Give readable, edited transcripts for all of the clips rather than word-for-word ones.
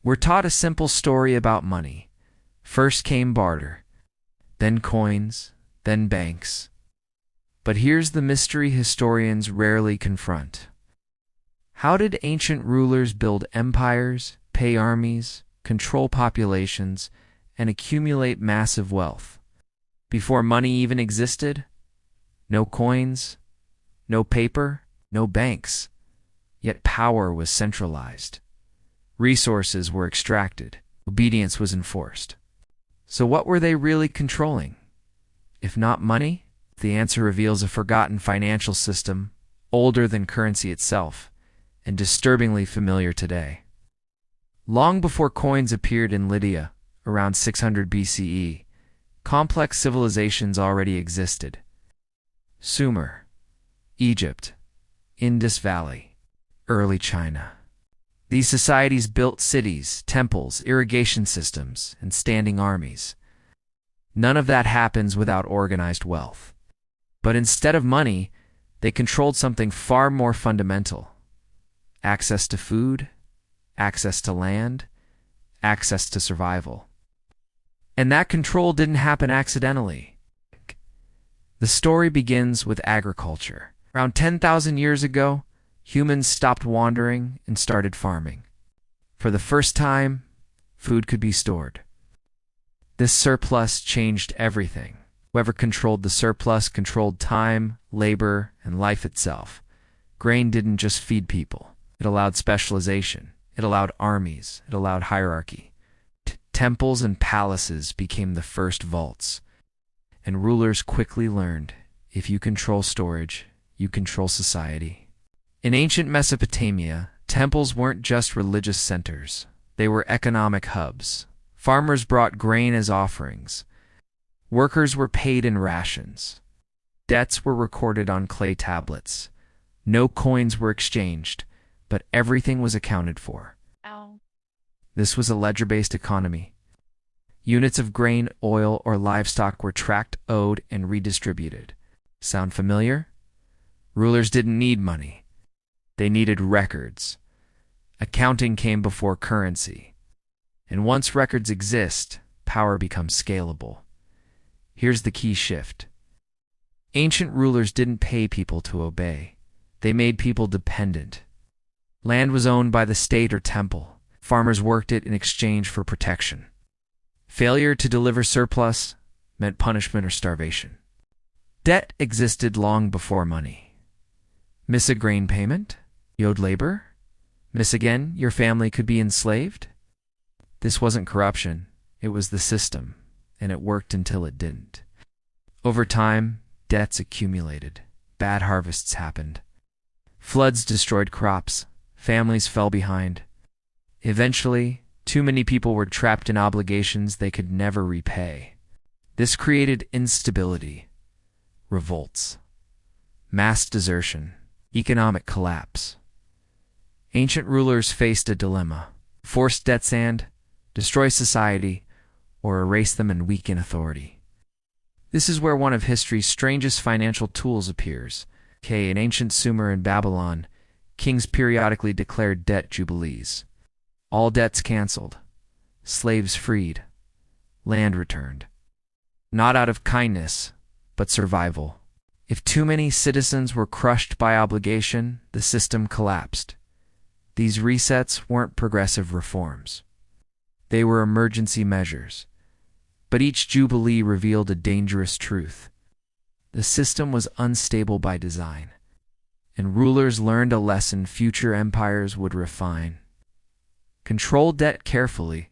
We're taught a simple story about money. First came barter, then coins, then banks. But here's the mystery historians rarely confront. How did ancient rulers build empires, pay armies, control populations, and accumulate massive wealth? Before money even existed? No coins, no paper, no banks. Yet power was centralized. Resources were extracted. Obedience was enforced. So what were they really controlling? If not money, the answer reveals a forgotten financial system, older than currency itself, and disturbingly familiar today. Long before coins appeared in Lydia, around 600 BCE, complex civilizations already existed. Sumer, Egypt, Indus Valley, early China. These societies built cities, temples, irrigation systems, and standing armies. None of that happens without organized wealth. But instead of money, they controlled something far more fundamental: access to food, access to land, access to survival. And that control didn't happen accidentally. The story begins with agriculture. Around 10,000 years ago, humans stopped wandering and started farming. For the first time, food could be stored. This surplus changed everything. Whoever controlled the surplus controlled time, labor, and life itself. Grain didn't just feed people. It allowed specialization. It allowed armies. It allowed hierarchy. Temples and palaces became the first vaults. And rulers quickly learned, if you control storage, you control society. In ancient Mesopotamia, temples weren't just religious centers. They were economic hubs. Farmers brought grain as offerings. Workers were paid in rations. Debts were recorded on clay tablets. No coins were exchanged, but everything was accounted for. Ow. This was a ledger-based economy. Units of grain, oil, or livestock were tracked, owed, and redistributed. Sound familiar? Rulers didn't need money. They needed records. Accounting came before currency. And once records exist, power becomes scalable. Here's the key shift. Ancient rulers didn't pay people to obey. They made people dependent. Land was owned by the state or temple. Farmers worked it in exchange for protection. Failure to deliver surplus meant punishment or starvation. Debt existed long before money. Miss a grain payment? You owed labor? Miss again, your family could be enslaved? This wasn't corruption. It was the system, and it worked until it didn't. Over time, debts accumulated. Bad harvests happened. Floods destroyed crops. Families fell behind. Eventually, too many people were trapped in obligations they could never repay. This created instability, revolts, mass desertion, economic collapse. Ancient rulers faced a dilemma: force debts and destroy society, or erase them and weaken authority. This is where one of history's strangest financial tools appears. In ancient Sumer and Babylon, kings periodically declared debt jubilees. All debts canceled, slaves freed, land returned. Not out of kindness, but survival. If too many citizens were crushed by obligation, the system collapsed. These resets weren't progressive reforms. They were emergency measures. But each jubilee revealed a dangerous truth. The system was unstable by design, and rulers learned a lesson future empires would refine. Control debt carefully,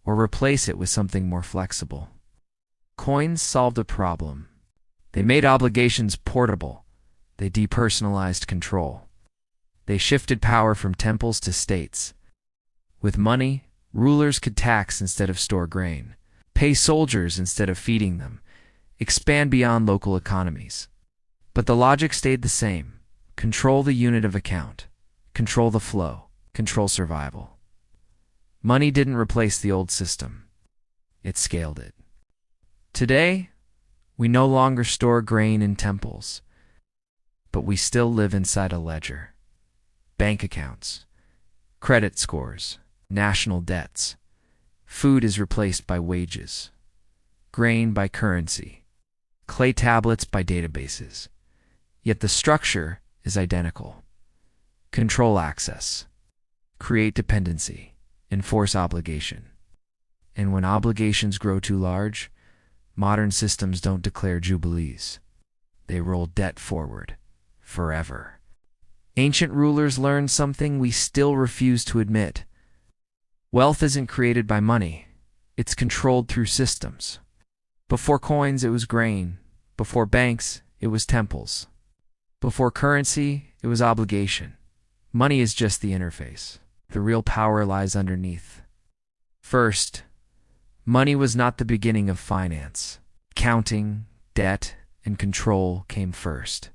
or replace it with something more flexible. Coins solved a problem. They made obligations portable. They depersonalized control. They shifted power from temples to states. With money, rulers could tax instead of store grain, pay soldiers instead of feeding them, expand beyond local economies. But the logic stayed the same. Control the unit of account. Control the flow. Control survival. Money didn't replace the old system. It scaled it. Today, we no longer store grain in temples, but we still live inside a ledger. Bank accounts, credit scores, national debts. Food is replaced by wages, grain by currency, clay tablets by databases. Yet the structure is identical. Control access, create dependency, enforce obligation. And when obligations grow too large, modern systems don't declare jubilees. They roll debt forward, forever. Ancient rulers learned something we still refuse to admit. Wealth isn't created by money. It's controlled through systems. Before coins, it was grain. Before banks, it was temples. Before currency, it was obligation. Money is just the interface. The real power lies underneath. First, money was not the beginning of finance. Counting, debt, and control came first.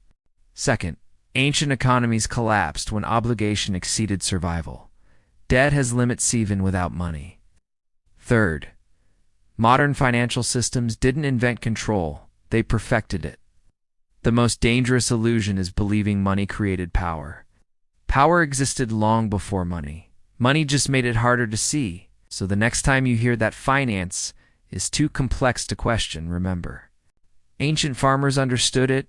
Second, ancient economies collapsed when obligation exceeded survival. Debt has limits even without money. Third, modern financial systems didn't invent control, they perfected it. The most dangerous illusion is believing money created power. Power existed long before money. Money just made it harder to see. So the next time you hear that finance is too complex to question, remember. Ancient farmers understood it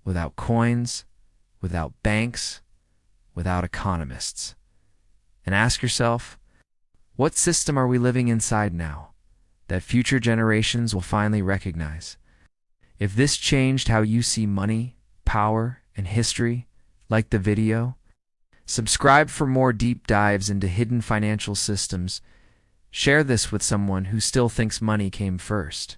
without coins, without banks, without economists. And ask yourself, what system are we living inside now that future generations will finally recognize? If this changed how you see money, power, and history, like the video, subscribe for more deep dives into hidden financial systems. Share this with someone who still thinks money came first.